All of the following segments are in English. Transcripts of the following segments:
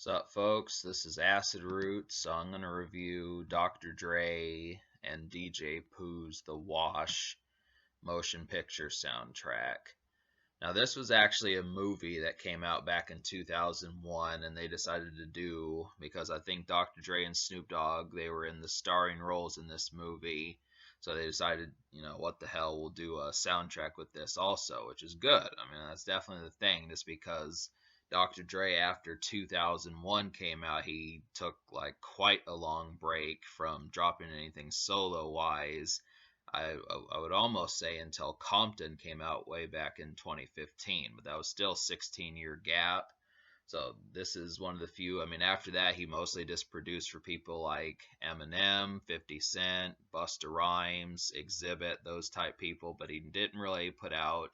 What's up, folks? This is Acid Roots. So I'm going to review Dr. Dre and DJ Pooh's The Wash motion picture soundtrack. Now, this was actually a movie that came out back in 2001, and they decided to do, because I think Dr. Dre and Snoop Dogg, they were in the starring roles in this movie. So they decided, what the hell, we'll do a soundtrack with this also, which is good. I mean, that's definitely the thing, just because Dr. Dre, after 2001 came out, he took like quite a long break from dropping anything solo wise. I would almost say until Compton came out way back in 2015, but that was still 16-year gap. So this is one of the few. I mean, after that, he mostly just produced for people like Eminem, 50 Cent, Busta Rhymes, Exhibit, those type people, but he didn't really put out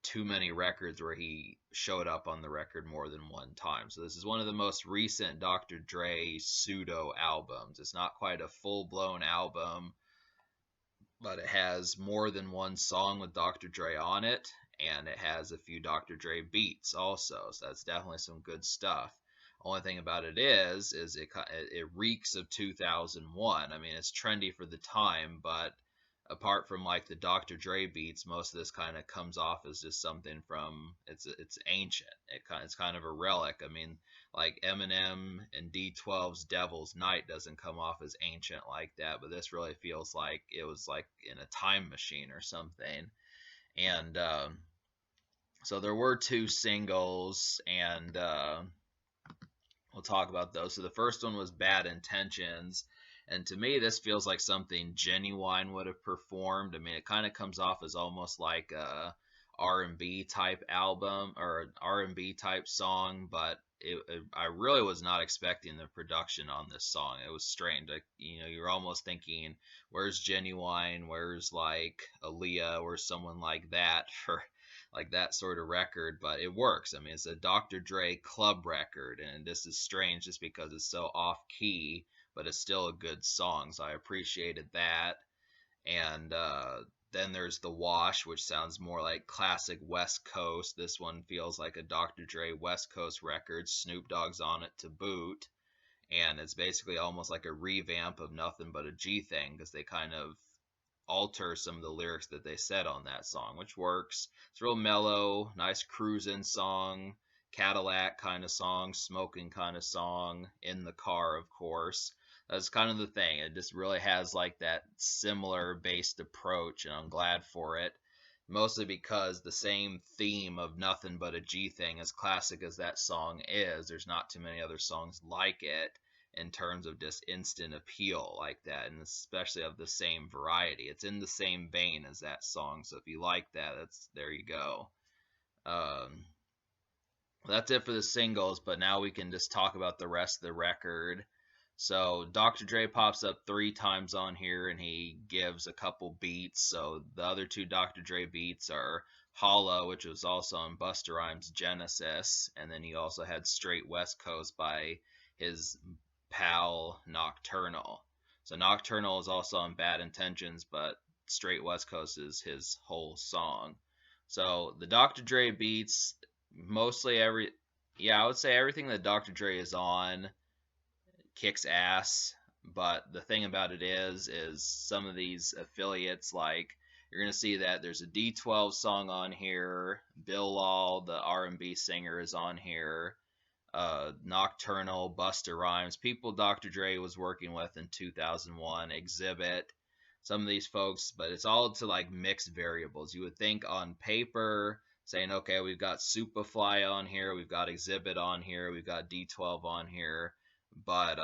too many records where he showed up on the record more than one time. So this is one of the most recent Dr. Dre pseudo albums. It's not quite a full-blown album, but it has more than one song with Dr. Dre on it, and it has a few Dr. Dre beats also. So that's definitely some good stuff. Only thing about it is it reeks of 2001. I mean, it's trendy for the time, but apart from like the Dr. Dre beats, most of this kind of comes off as just something from it's ancient. It's kind of a relic. I mean, like Eminem and D12's Devil's Night doesn't come off as ancient like that, but this really feels like it was like in a time machine or something. And so there were two singles, and we'll talk about those. So the first one was Bad Intentions. And to me, this feels like something Genuine would have performed. I mean, it kind of comes off as almost like a R&B type album or an R&B type song, but I really was not expecting the production on this song. It was strange. Like, you're almost thinking, where's Genuine? Where's like Aaliyah? Where's someone like that for like that sort of record? But it works. I mean, it's a Dr. Dre club record, and this is strange just because it's so off key, but it's still a good song. So I appreciated that. And then there's The Wash, which sounds more like classic West Coast. This one feels like a Dr. Dre West Coast record. Snoop Dogg's on it to boot. And it's basically almost like a revamp of Nothing But a G Thing, because they kind of alter some of the lyrics that they said on that song, which works. It's real mellow, nice cruising song, Cadillac kind of song, smoking kind of song, in the car, of course. That's kind of the thing. It just really has like that similar based approach, and I'm glad for it. Mostly because the same theme of Nothing But a G Thing, as classic as that song is, there's not too many other songs like it in terms of just instant appeal like that, and especially of the same variety. It's in the same vein as that song, so if you like that, there you go. Um, that's it for the singles, but now we can just talk about the rest of the record. So Dr. Dre pops up 3 times on here, and he gives a couple beats. So the other 2 Dr. Dre beats are Holla, which was also on Busta Rhymes' Genesis, and then he also had Straight West Coast by his pal Knoc'turnal. So Knoc'turnal is also on Bad Intentions, but Straight West Coast is his whole song. So the Dr. Dre beats, mostly yeah, I would say everything that Dr. Dre is on kicks ass. But the thing about it is some of these affiliates, like, you're gonna see that there's a D12 song on here. Bill Law, the R&B singer, is on here. Knoc'turnal, Busta Rhymes, people Dr. Dre was working with in 2001, Exhibit, some of these folks, but it's all to like mixed variables. You would think on paper, saying, okay, we've got Superfly on here, we've got Exhibit on here, we've got D12 on here, but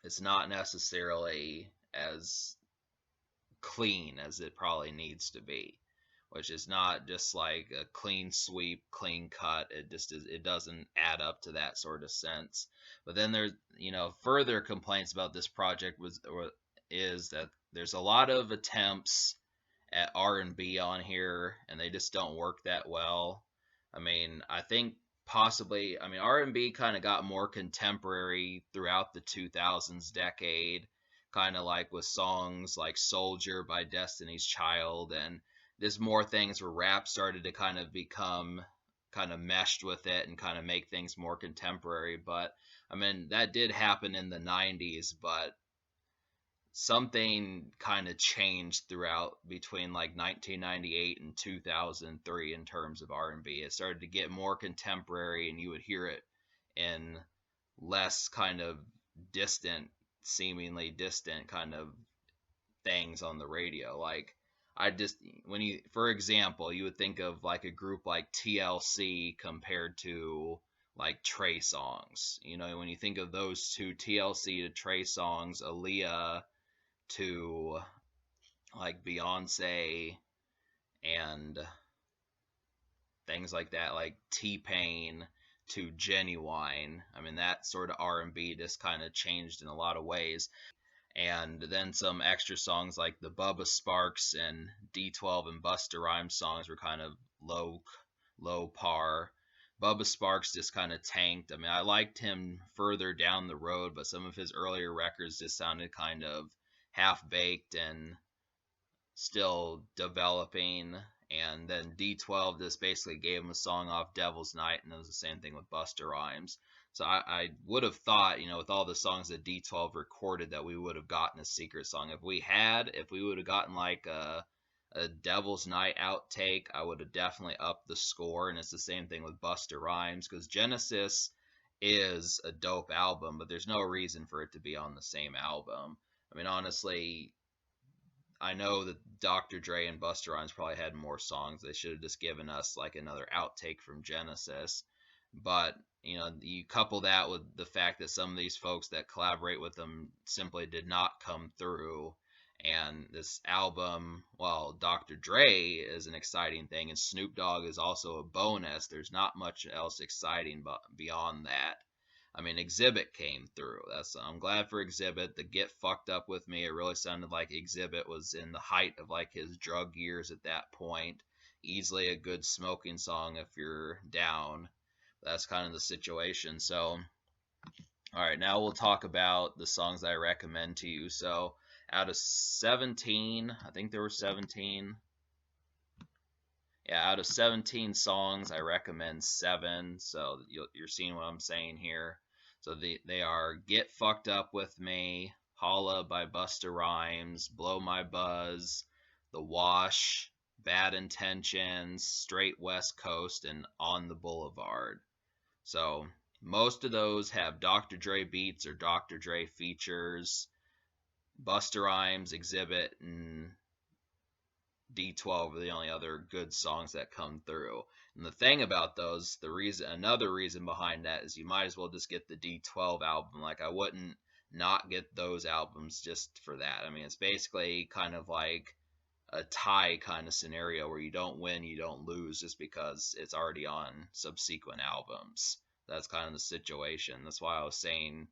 it's not necessarily as clean as it probably needs to be, which is not just like a clean sweep, clean cut. It just is, it doesn't add up to that sort of sense. But then there's, further complaints about this project is that there's a lot of attempts at R&B on here, and they just don't work that well. I mean, I think possibly, I mean, R&B kind of got more contemporary throughout the 2000s decade, kind of like with songs like Soldier by Destiny's Child, and there's more things where rap started to kind of become kind of meshed with it and kind of make things more contemporary. But I mean, that did happen in the 90s, but something kind of changed throughout between like 1998 and 2003 in terms of R&B. It started to get more contemporary, and you would hear it in less kind of distant, seemingly distant kind of things on the radio. Like, I just, when you, for example, you would think of like a group like TLC compared to like Trey Songs. You know, when you think of those two, TLC to Trey Songs, Aaliyah to like Beyonce and things like that, like T-Pain to Genuine. I mean, that sort of R&B just kind of changed in a lot of ways. And then some extra songs like the Bubba Sparks and D12 and Busta Rhymes songs were kind of low par. Bubba Sparks just kind of tanked. I mean, I liked him further down the road, but some of his earlier records just sounded kind of half baked and still developing. And then D12 just basically gave him a song off Devil's Night, and it was the same thing with Busta Rhymes. So I would have thought, with all the songs that D12 recorded, that we would have gotten a secret song. If we would have gotten like a Devil's Night outtake, I would have definitely upped the score. And it's the same thing with Busta Rhymes, because Genesis is a dope album, but there's no reason for it to be on the same album. I mean, honestly, I know that Dr. Dre and Busta Rhymes probably had more songs. They should have just given us like another outtake from Genesis. But, you couple that with the fact that some of these folks that collaborate with them simply did not come through. And this album, well, Dr. Dre is an exciting thing, and Snoop Dogg is also a bonus. There's not much else exciting beyond that. I mean, Exhibit came through. I'm glad for Exhibit. The Get Fucked Up With Me, it really sounded like Exhibit was in the height of like his drug years at that point. Easily a good smoking song if you're down. That's kind of the situation. So, all right, now we'll talk about the songs I recommend to you. So, out of 17, I think there were 17. Yeah, out of 17 songs, I recommend 7. So you're seeing what I'm saying here. So they are Get Fucked Up With Me, Holla by Busta Rhymes, Blow My Buzz, The Wash, Bad Intentions, Straight West Coast, and On the Boulevard. So most of those have Dr. Dre beats or Dr. Dre features. Busta Rhymes, Exhibit, and D12 are the only other good songs that come through. And the thing about those, another reason behind that is you might as well just get the D12 album. Like, I wouldn't not get those albums just for that. I mean, it's basically kind of like a tie kind of scenario where you don't win, you don't lose just because it's already on subsequent albums. That's kind of the situation. That's why I was saying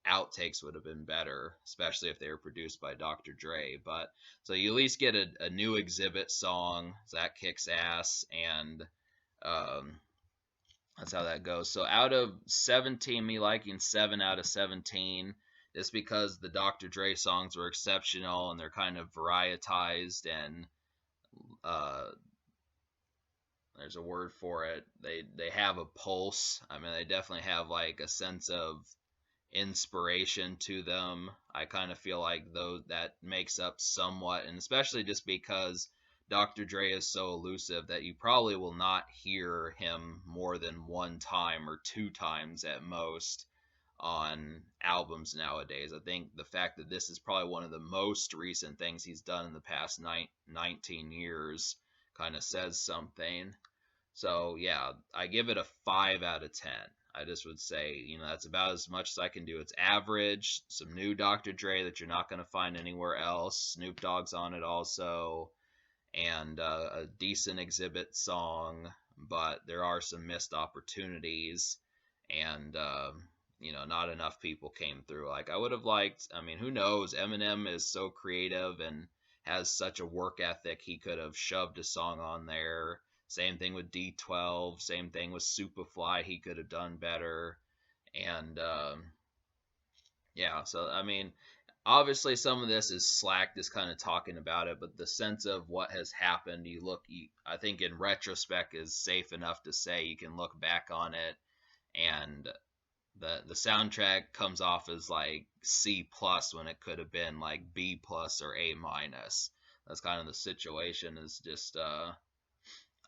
outtakes would have been better, especially if they were produced by Dr. Dre. But so you at least get a new Exhibit song, so that kicks ass, and that's how that goes. So out of 17, me liking 7 out of 17, just because the Dr. Dre songs were exceptional and they're kind of varietized and uh, there's a word for it. They have a pulse. I mean, they definitely have like a sense of inspiration to them. I kind of feel like though that makes up somewhat, and especially just because Dr. Dre is so elusive that you probably will not hear him more than one time or two times at most on albums nowadays. I think the fact that this is probably one of the most recent things he's done in the past 19 years kind of says something. So yeah, I give it a 5 out of 10. I just would say, that's about as much as I can do. It's average. Some new Dr. Dre that you're not going to find anywhere else. Snoop Dogg's on it also. And a decent Exhibit song. But there are some missed opportunities. And, not enough people came through. Like, I would have liked, I mean, who knows? Eminem is so creative and has such a work ethic. He could have shoved a song on there. Same thing with D12. Same thing with Superfly. He could have done better. And yeah, so I mean, obviously some of this is slack, just kind of talking about it, but the sense of what has happened, I think in retrospect is safe enough to say you can look back on it, and the soundtrack comes off as like C plus when it could have been like B plus or A minus. That's kind of the situation. Is just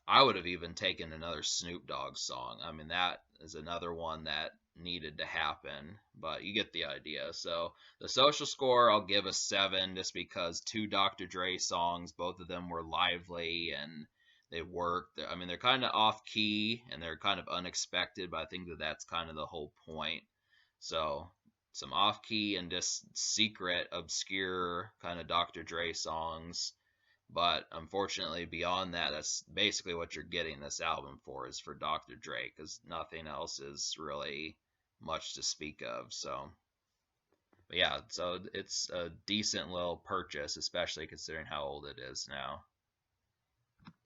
I would have even taken another Snoop Dogg song. I mean, that is another one that needed to happen, but you get the idea. So the social score, I'll give a 7, just because two Dr. Dre songs, both of them were lively and they worked. I mean, they're kind of off key and they're kind of unexpected, but I think that that's kind of the whole point. So some off key and just secret, obscure kind of Dr. Dre songs, but unfortunately, beyond that, that's basically what you're getting this album for, is for Dr. Dre, because nothing else is really much to speak of. So, but yeah, so it's a decent little purchase, especially considering how old it is now.